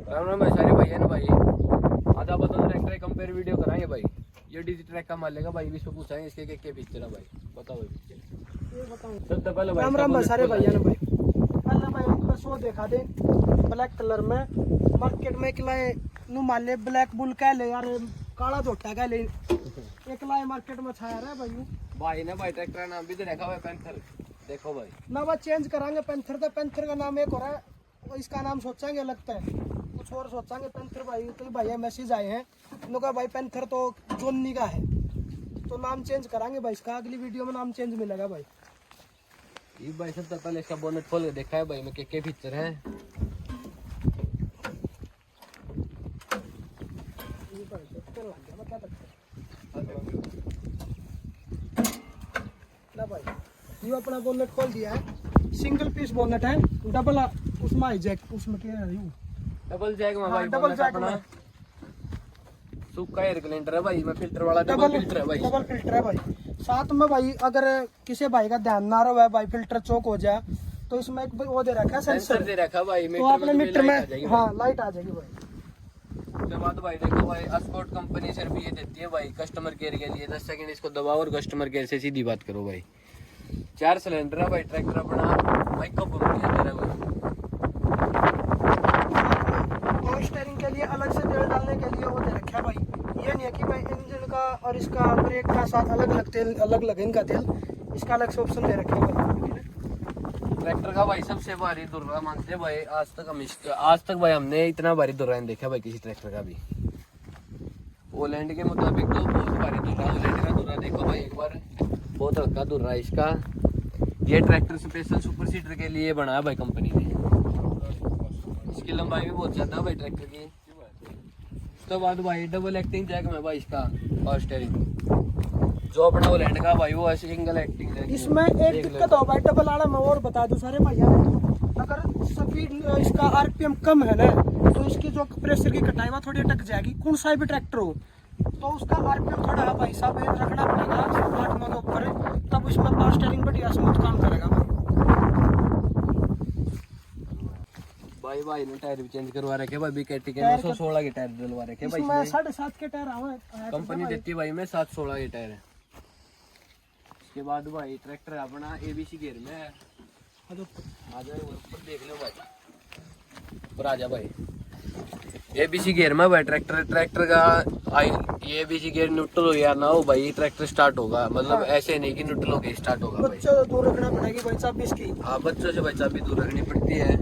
राम राम भाई सारे भाई है ना भाई। आज आप बताओ ट्रैक्टर कंपेयर वीडियो कराएंगे भाई। ये डीजी ट्रैक का माल लेगा भाई, इसको पूछाएंगे इसके क्या फीचर है भाई। बताओ भाई फीचर। ये बताऊं सबसे पहले भाई राम राम भाई सारे भाई है ना भाई। पहले भाई बस वो दिखा दे ब्लैक कलर में मार्केट में एक लाए नु माले ब्लैक बुल कह ले यार, काला झोटा कह ले, एक लाए मार्केट में छाया रहा भाई। भाई ना भाई ट्रैक्टर का नाम भी तो रखा हुआ है पैंथर। देखो भाई ना बस चेंज कराएंगे पैंथर, तो पैंथर का नाम एक हो रहा है, इसका नाम सोचेंगे लगता है कुछ और सोचेंगे पैंथर भाई। तो भाई मैसेज आए हैं उनका भाई पैंथर तो जोनी का है, तो नाम चेंज कराएंगे भाई इसका, अगली वीडियो में नाम चेंज मिलेगा भाई। ये भाई सबसे पहले इसका बोनेट खोल के देखा है भाई में क्या फीचर है। ये अपना बोनेट खोल दिया है, सिंगल पीस बोनेट है, डबल उसमें है जैक, उसमें क्या है यू डबल जैक में भाई डबल जैक अपना में सूखा एयर क्लीनर है भाई में, फिल्टर वाला डबल फिल्टर है भाई। डबल फिल्टर है भाई। साथ में भाई अगर किसी भाई का ध्यान ना रहे भाई, फिल्टर चौक हो जाए तो इसमें एक वो दे रखा है सेंसर दे रखा भाई, तो अपने मीटर में हाँ लाइट आ जाएगी भाई। उसके बाद भाई देखो भाई अस्पोर्ट कंपनी सिर्फ ये देती है भाई कस्टमर केयर के लिए, 10 सेकंड इसको दबाओ और कस्टमर केयर से सीधी बात करो भाई। 4 सिलेंडर है भाई, ट्रैक्टर अपना माइक्रो पंप के अंदर है भाई। पावर स्टीयरिंग के लिए अलग से तेल डालने के लिए वो दे रखा है भाई। ये नहीं है कि भाई इंजन का और इसका ब्रेक का साथ अलग अलग तेल अलग लगे इनका तेल, इसका अलग से ऑप्शन दे रखा है भाई। ट्रैक्टर का भाई सबसे भारी दुर्रा मानते हैं भाई, आज तक भाई हमने इतना भारी दुर्रा नहीं देखा भाई किसी ट्रैक्टर का भी। ओलैंड के मुताबिक तो बहुत भारी दुर्रा, ओलैंड का दुर्रा देखो भाई एक बार, बहुत हल्का दुर्रा है इसका। ये ट्रैक्टर स्पेशल सुपर सीटर के लिए बना है भाई कंपनी ने। इसकी लंबाई भी बहुत ज्यादा है भाई ट्रैक्टर की। उसके बाद भाई डबल एक्टिंग जैक में भाई इसका पावर स्टीयरिंग, जो अपना ओलैंड का भाई वो सिंगल एक्टिंग जैक। इसमें एक दिक्कत हो भाई डबल आड़ा में और बता दूं सारे भैया, अगर स्पीड इसका आरपीएम कम है ना तो इसकी जो प्रेशर की कटाई हुआ थोड़ी अटक जाएगी, कौन सा भी ट्रैक्टर हो तो उसका आरपीएम थोड़ा भाई साहब रखना पड़ेगा 8-9 के ऊपर, तब उसमें पावर स्टीयरिंग बढ़िया स्मूथ काम करेगा भाई। भाई ने टायर भी चेंज करवा रखे भाई, बीकेटी के 916 के टायर डलवा रखे भाई। इसमें 7.5 के टायर आए कंपनी देती है भाई में 716 के टायर है। उसके बाद भाई ट्रैक्टर अपना एबीसी गियर में है। आ जाओ ऊपर देख लो भाई, ऊपर आ जा भाई। एबीसी गियर में भाई ट्रैक्टर का आई, ये एबीसी गियर न्यूट्रल हो या ना हो भाई ट्रैक्टर स्टार्ट होगा, मतलब ऐसे नहीं कि न्यूट्रल होके स्टार्ट होगा भाई। बच्चों से दूर रखना पड़ेगी भाई साहब इसकी। हाँ बच्चों से भाई चाबी दूर रखनी पड़ती है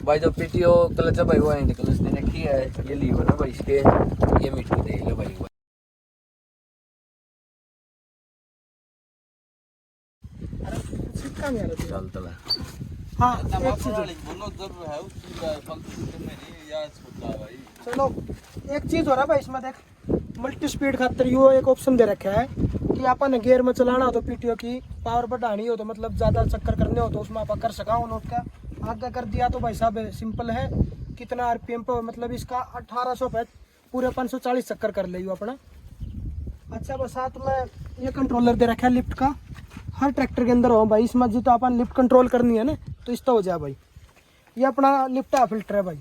भाई। जो पीटीओ क्लच है भाई वो हैंड क्लच दे रखी है, ये लीवर है भाई इसके, ये मीटर देख लो भाई। चल हाँ चलो एक चीज हो रहा है भाई इसमें देख, मल्टी स्पीड खातर यो एक ऑप्शन दे रखा है कि अपन गियर में चलाना हो तो पीटीओ की पावर बढ़ानी हो तो मतलब ज्यादा चक्कर करने हो तो उसमें आप कर सका नोट का आगे कर दिया तो भाई साहब सिंपल है। कितना आरपीएम पर मतलब इसका 1800 पे पूरे 540 चक्कर कर ले अपना। अच्छा बस साथ में ये कंट्रोलर दे रखा है लिफ्ट का, हर ट्रैक्टर के अंदर हो भाई। इसमें जो तो अपन लिफ्ट कंट्रोल करनी है ना तो इस तो हो जाए भाई। ये अपना लिफ्ट है फिल्टर है भाई।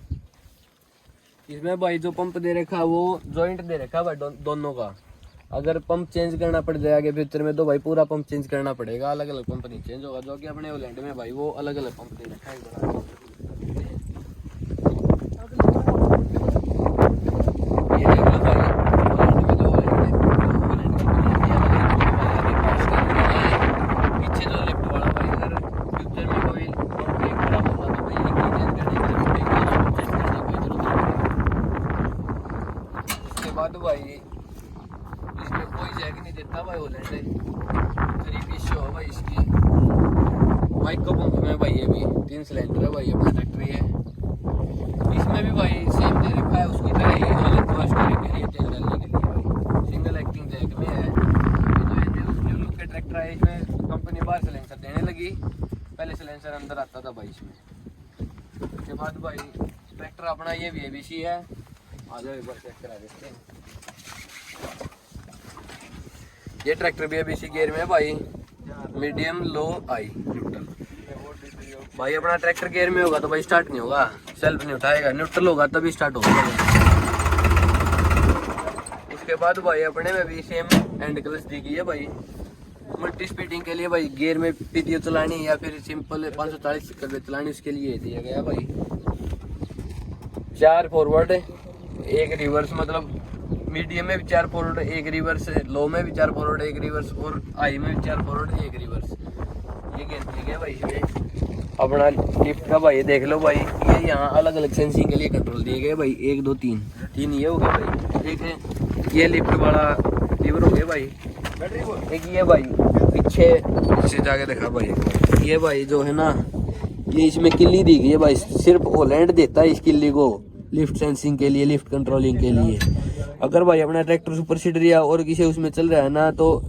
इसमें भाई जो पंप दे रखा है वो जॉइंट दे रखा है भाई दोनों का। अगर पंप चेंज करना पड़ जाएगा फ्यूचर में तो भाई पूरा पंप चेंज करना पड़ेगा, अलग अलग पंप नहीं चेंज होगा। जो कि अपने ओलैंड में भाई वो अलग अलग पंप दे रखा है। ये देख लो भाई ओलैंड में जो ओलैंड पीछे जो लिफ्ट वाला भाई, अगर फ्यूचर में कोई पंप एक खराब होगा तो भाई चेंज करने की कोई जरूरत नहीं। उसके बाद भाई इसमें कोई जैक नहीं देता भाई ओलैंड, 3 पीस शो है भाई इसकी। माइक्रो पंप में भाई ये भी 3 सिलेंडर है भाई अपना ट्रैक्टर है। इसमें भी भाई सेम दे रखा है उसकी तरह ही, अलग पावर स्टीयरिंग के लिए तेल डालने के लिए भाई सिंगल एक्टिंग जैक में है। ये जो न्यू लुक के ट्रैक्टर है इसमें कंपनी बाहर सिलेंसर देने लगी, पहले सिलेंसर अंदर आता था भाई इसमें। उसके बाद भाई ट्रैक्टर अपना ये भी एबीसी है। आ जाओ एक बार चेक करा देते हैं। ये ट्रैक्टर भी एबीसी गियर में है भाई, मीडियम लो आई न्यूट्रल। भाई अपना ट्रैक्टर गियर में होगा तो भाई स्टार्ट नहीं होगा, सेल्फ नहीं उठाएगा, न्यूट्रल होगा तभी स्टार्ट होगा। उसके बाद भाई अपने में भी सेम हैंड क्लच दी गई है भाई, मल्टी स्पीडिंग के लिए भाई। गियर में पीटीओ चलानी या फिर सिंपल 540 चक्कर में चलानी, उसके लिए दिया गया भाई। 4 फॉरवर्ड 1 रिवर्स, मतलब मीडियम में भी 4 फॉरवर्ड 1 रिवर्स, लो में भी 4 फॉरवर्ड 1 रिवर्स और हाई में भी 4 फॉरवर्ड 1 रिवर्स। ये गेम ठीक है भाई। इसमें अपना लिफ्ट का भाई देख लो भाई, ये यहाँ अलग अलग सेंसिंग के लिए कंट्रोल दिए गए भाई। 1 2 3 ये हो गया भाई। एक है ये लिफ्ट वाला लीवर हो गया भाई। एक ये भाई पीछे जाके देखा भाई, ये भाई जो है ना, ये इसमें किल्ली दी गई है भाई। सिर्फ ओलैंड देता है इस किल्ली को लिफ्ट सेंसिंग के लिए, लिफ्ट कंट्रोलिंग के लिए। अगर भाई अपना ट्रैक्टर सुपर सीडर या और किसी उसमें चल रहा है ना, तो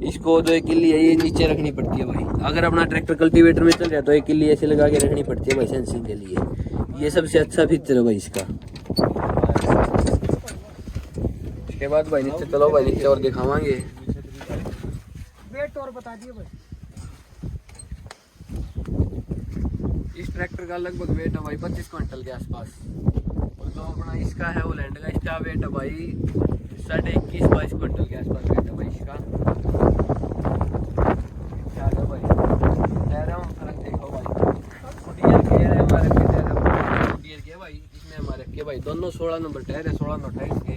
इसको जो एक किल्ली है ये नीचे रखनी पड़ती है भाई। अगर अपना ट्रैक्टर कल्टीवेटर में चल रहा है तो एक किल्ली ऐसे लगा के रखनी पड़ती है भाई सेंसिंग के लिए। ये सबसे अच्छा फीचर है भाई इसका। इसके बाद भाई नीचे चलो भाई, नीचे और दिखावांगे। वेट और बता दिए भाई। इस ट्रैक्टर का लगभग वेट है भाई 25 क्विंटल के आसपास। और जो अपना इसका है वो लैंड का, इसका वेट है भाई 21.5-22 क्विंटल के आसपास वेट है भाई इसका। क्या है भाई टायर में फर्क देखो भाई, गुडियर के है हमारे के टायर है, गुडियर के भाई इसमें हमारे के भाई दोनों 16 नंबर टायर है, 16 और 28 के।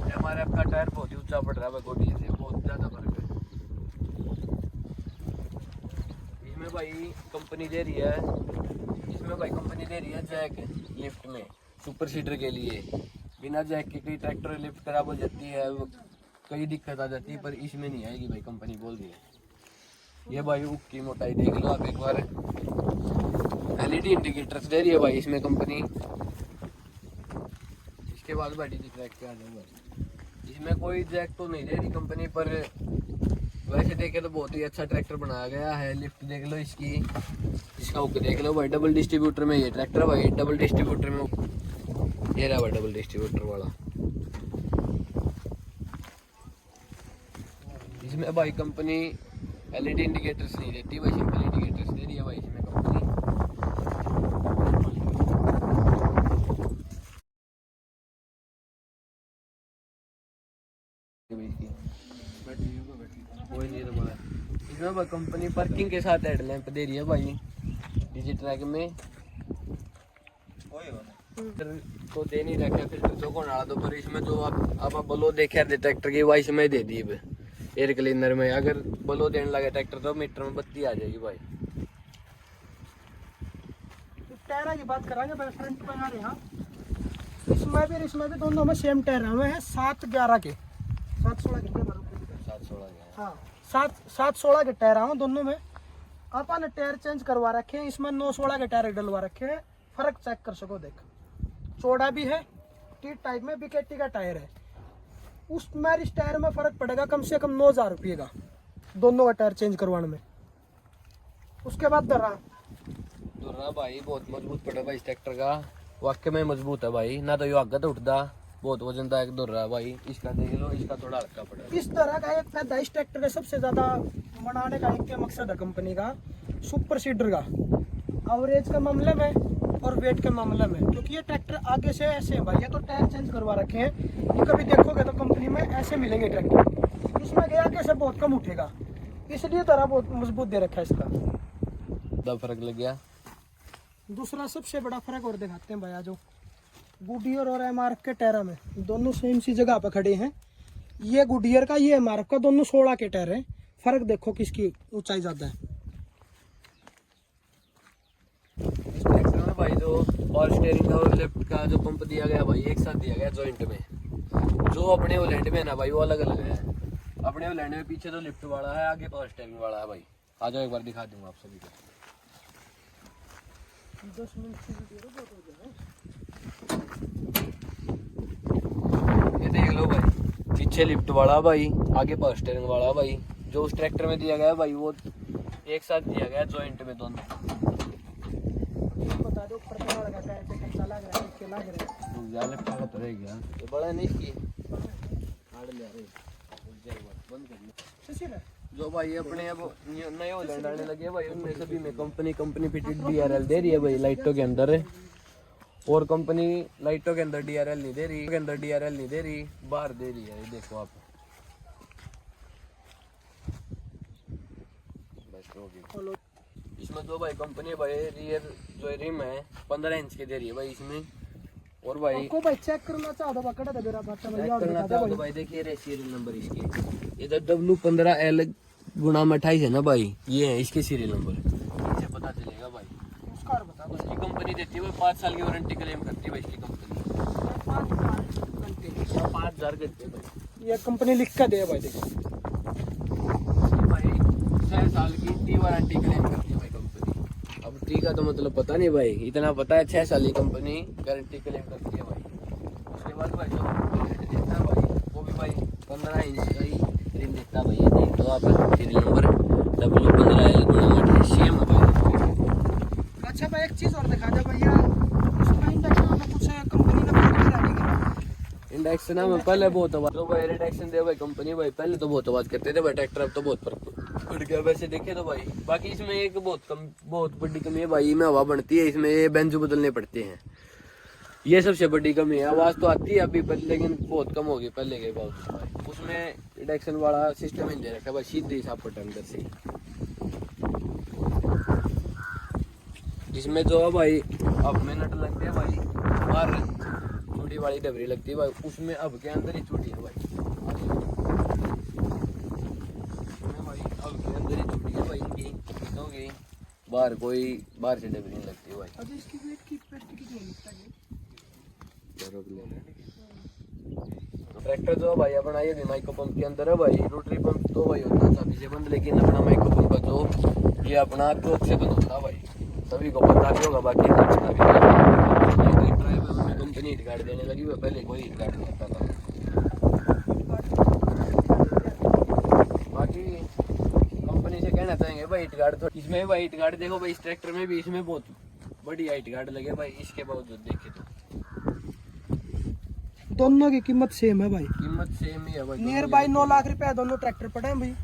हमारे आपका टायर बहुत ही ऊंचा पड़ रहा है भाई, गुडियर से बहुत ज़्यादा फर्क है। इसमें भाई कंपनी दे रही है, इसमें भाई कंपनी दे रही है जैक लिफ्ट में सुपर सीडर के लिए। बिना जैक के कई ट्रैक्टर लिफ्ट खराब हो जाती है, कई दिक्कत आ जाती है, पर इसमें नहीं आएगी भाई, कंपनी बोल रही है। ये भाई हुक की मोटाई देख लो आप एक बार। एलईडी इंडिकेटर्स दे रही है भाई इसमें कंपनी। इसके बाद भाई डीजी ट्रैक पे आ जाओ भाई, इसमें कोई जैक तो नहीं दे रही कंपनी, पर वैसे देखे तो बहुत ही अच्छा ट्रैक्टर बनाया गया है। लिफ्ट देख लो इसकी, इसका हुक देख लो भाई। डबल डिस्ट्रीब्यूटर में ये ट्रैक्टर भाई, डबल डिस्ट्रीब्यूटर में ये रहा भाई डबल डिस्ट्रीब्यूटर वाला। इसमें भाई कंपनी एलईडी इंडिकेटर्स नहीं देती भाई, सिंपल इंडिकेटर्स दे रही है भाई इसमें कंपनी। कोई नहीं तो बोला इसमें भाई कंपनी पार्किंग के साथ हेडलैम्प दे रही है भाई डीजी ट्रैक में। तो दे नहीं रखे फिल्टर तो कौन आ, तो पर इसमें जो आप बलो देखे ट्रैक्टर की वाइस में दे दी एयर क्लीनर में। अगर बलो देने लगे ट्रैक्टर तो मीटर में बत्ती आ जाएगी भाई। टायर की बात करेंगे भाई, फ्रंट पे आ रहे हैं इसमें भी दोनों में सेम टायर हैं 7-11 के, 7-16 के 716 हाँ 7-16 के टायर हैं दोनों में। अपन टायर चेंज करवा रखे हैं, इसमें 9-16 के टायर डलवा रखे हैं। फर्क चेक कर सको, देख चौड़ा भी है, टी टाइप में बीकेटी का टायर है। उसमें इस टायर में फर्क पड़ेगा कम से कम 9,000 रुपये का, दोनों का टायर चेंज करवाने में। उसके बाद दुर्रा भाई बहुत मजबूत पड़ा भाई इस ट्रैक्टर का, वाकई में मजबूत है भाई। ना तो ये आगे तो उठता, बहुत वजनदायक दुर्रा भाई। इसका देख लो, इसका थोड़ा हल्का पड़ा। इस तरह का एक फायदा इस ट्रैक्टर का सबसे ज्यादा बनाने का एक मकसद है कंपनी का, सुपर सीडर का, एवरेज के मामले में और वेट के मामले में। क्योंकि ये ट्रैक्टर आगे से ऐसे है भाई, ये तो टायर चेंज करवा रखे हैं, ये कभी देखोगे तो कंपनी में ऐसे मिलेंगे ट्रैक्टर, इसमें गया कैसे बहुत कम उठेगा, इसलिए तरह बहुत मजबूत दे रखा है इसका। फर्क लग गया। दूसरा सबसे बड़ा फर्क और दिखाते हैं भाई, आज गुडियर और एमआरएफ के टायर में दोनों सेम सी जगह पर खड़े हैं। ये गुडियर का, ये एमआरएफ का, दोनों 16 के टायर हैं। फर्क देखो किसकी ऊंचाई ज्यादा है। इस ट्रैक्टर में भाई जो पावर स्टीयरिंग और लेफ्ट का जो पंप दिया गया भाई एक साथ दिया गया जॉइंट में। जो अपने ओलैंड में है ना भाई वो अलग अलग है। अपने ओलैंड में पीछे तो लिफ्ट वाला है, आगे पावर स्टीयरिंग वाला है भाई। आ जाओ एक बार दिखा दूंगा आप सभी को। 10 मिनट की वीडियो बहुत हो गया है। ये देख लो भाई, पीछे लिफ्ट वाला भाई, आगे पावर स्टीयरिंग वाला भाई। जो उस ट्रैक्टर में दिया गया भाई वो एक साथ दिया गया जॉइंट में दोनों। बता दो ऊपर का लगा टायर पे कच्चा लग रहा है, इसके लग रहा है। ज्यादा लेफ्ट का तो रह गया, ये बड़ा नहीं इसकी हार्ड ले रही बंद कर ले। सही है जो भाई अपने अब नए ओलैंड आने लगे भाई, उनमें सभी में कंपनी फिटेड DRL दे रही है भाई लाइटों के अंदर। और कंपनी लाइटों के अंदर DRL नहीं दे रही, बाहर दे रही है, ये देखो आप। बस हो गई। खोलो। इसमें तो भाई कंपनी भाई रियर जो रिम है 15 इंच की दे रही है भाई इसमें। और भाई आपको भाई चेक करना चाहो तो पकड़ा था मेरा बात भाई, और करना बता चाहो दो तो भाई। भाई देखिए रे सीरियल नंबर इसके, इधर W15L गुणा में 28 है ना भाई, ये है इसके सीरियल नंबर, इससे पता चलेगा भाई। उसका और बता दो। इसकी कंपनी देती है भाई 5 साल की वारंटी क्लेम करती है भाई इसकी कंपनी, 5000 घंटे भाई। ये कंपनी लिख कर दे भाई, देखो भाई 6 साल की टी वारंटी क्लेम करती है भाई कंपनी। अब टी का तो मतलब पता नहीं भाई, इतना पता है 6 साल की कंपनी गारंटी क्लेम करती है भाई। उसके बाद भाई जो हेड देता है भाई वो भी भाई 15 इंच का ही रिम देता है भाई, ये देख लो आप सीरियल नंबर W15L गुणा में 28 है भाई। अच्छा भाई एक चीज और दिखा दे भैया, इसमें इंडक्शन में कुछ कंपनी ने बोल के डाली है। इंडेक्शन में पहले बहुत आवाज तो भाई रिडक्शन दे भाई कंपनी भाई, पहले तो बहुत आवाज करते थे भाई ट्रैक्टर, अब तो बहुत फर्क पड़ गया वैसे देखे तो भाई। बाकी इसमें एक बहुत बड़ी कमी है भाई, में हवा बनती है, इसमें ये बेंजो बदलने पड़ते हैं, ये सबसे बड़ी कमी है। आवाज तो आती है अभी पर, लेकिन बहुत कम होगी पहले के बाद। उसमें रिडक्शन वाला सिस्टम ही दे रखा है भाई, सीधे हिसाब पट अंदर से, जिसमें जो है भाई अब में नट लगते हैं भाई, बाहर छोटी वाली डबरी लगती है भाई, उसमें अब के अंदर ही छोटी है भाई, उसमें भाई अब के अंदर ही छोटी है भाई इनकी, हो गई बाहर कोई बाहर से डबरी नहीं लगती है भाई। अच्छा इसकी वेट कितनी लगता है? ट्रैक्टर जो है भाई अपना ये भी माइक्रो पंप के अंदर है भाई, रोटरी पंप तो भाई होता है चाबी से बंद, लेकिन अपना माइक्रो पंप का जो ये अपना क्लोक से बंद होता है भाई, सभी को पता भी होगा। बाकी कंपनी हिट गार्ड देने लगी है, पहले कोई हिट गार्ड नहीं आता था। बाकी कंपनी से कहना चाहेंगे भाई हिट गार्ड तो इसमें भाई हिट गार्ड देखो भाई, इस ट्रैक्टर में भी इसमें बहुत बड़ी हिट गार्ड लगे भाई, इसके बावजूद देखे तो दोनों की कीमत सेम है भाई, कीमत सेम ही है भाई, नियर बाई 9 लाख रुपए दोनों ट्रैक्टर पड़े हैं भाई।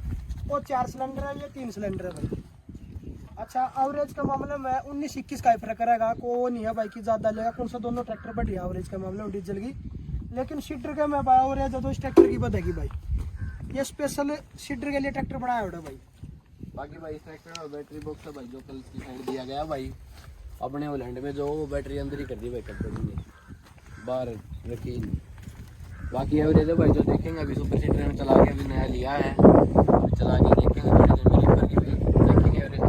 वो 4 सिलेंडर है, ये 3 सिलेंडर है भाई। अच्छा एवरेज के मामले में 19-21 का ही फर्क रहेगा, को नहीं है भाई कि ज्यादा लेगा, कौन सा दोनों ट्रैक्टर बढ़िया एवरेज के मामले में डीजल की, लेकिन सीडर के में एवरेज तो इस ट्रैक्टर की बढ़ेगी भाई, ये स्पेशल सीडर के लिए ट्रैक्टर बनाया होगा भाई। बाकी भाई इस ट्रैक्टर में बैटरी बॉक्स है भाई, जो कल की साइड दिया गया भाई अपने होलैंड में, जो वो बैटरी अंदर ही कर दी भाई कंपनी ने, बाहर रखी नहीं। बाकी एवरेज है भाई जो देखेंगे अभी सुपर सीटर में चला के अभी नया लिया है, चला के देखेंगे थोड़ी देर में रिपर की भी देखेंगे एवरेज, तो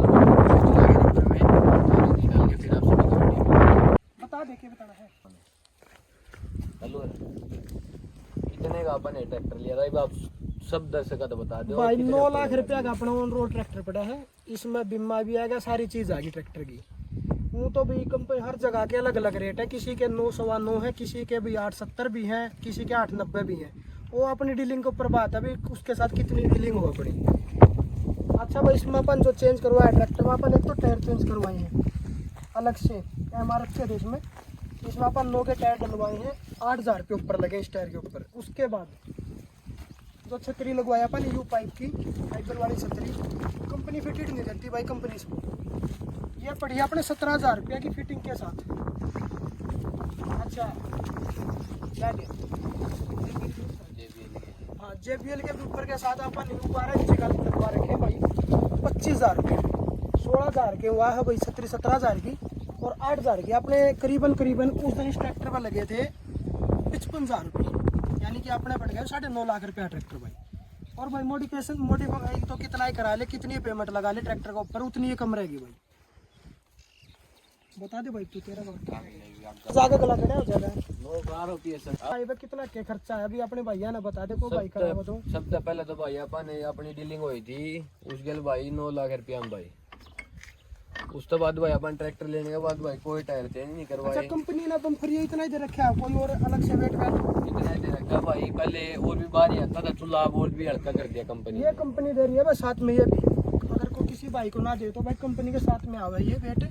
चला के रिपर में एवरेज निकाल के फिर आपसे बता देखिए बताना है। हेलो कितने का अपन है ट्रैक्टर लिया था आप सब दर्शक का तो बता दो भाई 9 लाख रुपया का अपना ऑन रोड ट्रैक्टर पड़ा है, इसमें बीमा भी आएगा, सारी चीज आएगी ट्रैक्टर की। वो तो भी कंपनी हर जगह के अलग अलग रेट है, किसी के 9.9 है, किसी के भी 8.70 भी हैं, किसी के 8.90 भी हैं, वो अपनी डीलिंग के ऊपर बात है अभी उसके साथ कितनी डीलिंग हो अपनी। अच्छा भाई इसमें अपन जो चेंज करवाया ट्रैक्टर में, अपन एक तो टायर चेंज करवाए हैं अलग से, MRF के इसमें अपन 9 के टायर डलवाए हैं, 8,000 रुपये ऊपर लगे इस टायर के ऊपर। उसके बाद जो छतरी लगवाया अपन यू पाइप की फाइबर वाली छतरी, कंपनी फिटेड नहीं देती भाई कंपनी से, ये पड़ी अपने 17,000 रुपये की फिटिंग के साथ। अच्छा क्या हाँ JBL के ऊपर के साथ अपन यू 12 इंच का लगवा रखे भाई, 25,000 रुपये, 16,000 के हुआ है भाई छतरी, 17,000 की और 8,000 की अपने करीबन उस दिन इस ट्रैक्टर पर लगे थे 55,000 रुपये, यानी कि अपने पड़ गए 9.5 लाख रुपया ट्रैक्टर भाई। और भाई मॉडिफाई तो कितना ही करा ले, कितनी पेमेंट लगा ले ट्रैक्टर के ऊपर, उतनी ही कम रहेगी भाई। बता दे भाई तू, तेरा ज्यादा गला कड़ा हो जाएगा भाई, कितना क्या खर्चा है अभी अपने भैया ने बता दे को भाई करा तो। सबसे पहले तो भाई अपन अपनी डीलिंग हुई थी उस गल भाई 9 लाख रुपया में भाई, उस तो बाद भाई अपन ट्रैक्टर लेने के बाद भाई कोई टायर चेंज नहीं करवाए। अच्छा कंपनी ने तुम फ्री इतना ही दे रखा है, कोई और अलग से वेट इतना ही दे रखा भाई, पहले और भी बाहर ही आता था चूल्हा, और भी हल्का कर दिया कंपनी, ये कंपनी दे रही है भाई साथ में, ये भी अगर कोई किसी भाई को ना दे तो भाई कंपनी के साथ में आवे ये वेट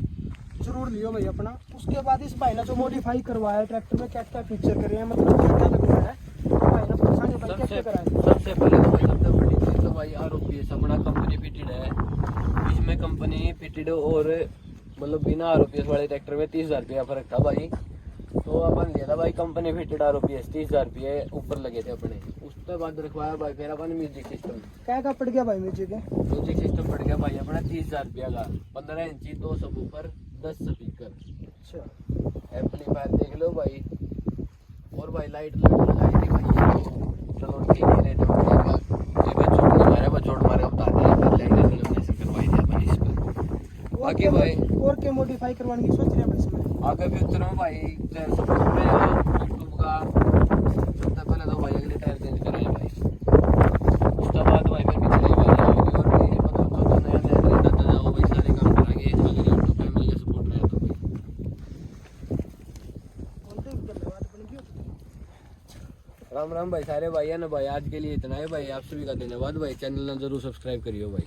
जरूर लियो भाई अपना। उसके बाद इस भाई ने जो मॉडिफाई करवाया है ट्रैक्टर में, क्या क्या फीचर करे हैं, मतलब क्या क्या लगवाया है भाई ने पूछा नहीं भाई क्या क्या कराया। सबसे पहले तो भाई सबसे बड़ी चीज तो भाई ROPS अपना कंपनी फिटेड है, इसमें कंपनी फिटेड और मतलब बिना ROPS वाले ट्रैक्टर में 30,000 रुपया फर्क था भाई, तो अपन लिया था भाई कंपनी फिटेड ROPS 30,000 रुपये ऊपर लगे थे अपने। उसके बाद रखवाया भाई फिर अपन म्यूजिक सिस्टम। क्या का पड़ गया भाई म्यूजिक है? म्यूजिक सिस्टम पड़ गया भाई अपना 30,000 रुपया का। 15 इंची 2 सबवूफर 10 स्पीकर। अच्छा एम्पलीफायर देख लो भाई। और भाई लाइट लगाई थी भाई। चलो ठीक है रेट में पड़ेगा। ये बचोट मारे बताते हैं पर लाइट लेमिनेशन करवाई थी अपन इस पर। बाकी भाई और क्या मॉडिफाई करवाने की सोच रहे हैं भाई इसमें? आगे फ्यूचर में भाई सपोर्ट रहेगा यूट्यूब का। सबसे पहले तो भाई अगले टायर चेंज करेंगे भाई। उसके बाद भाई फिर पिछले वाली होगी और भी मतलब जो नया नया ट्रेंड आता है वो भाई सारे काम करेंगे अगर यूट्यूब फैमिली का सपोर्ट रहे तो भाई। धन्यवाद बन गयो। राम राम भाई सारे भाई है ना भाई। आज के लिए इतना है भाई। आप सभी का धन्यवाद भाई। चैनल जरूर सब्सक्राइब करियो भाई।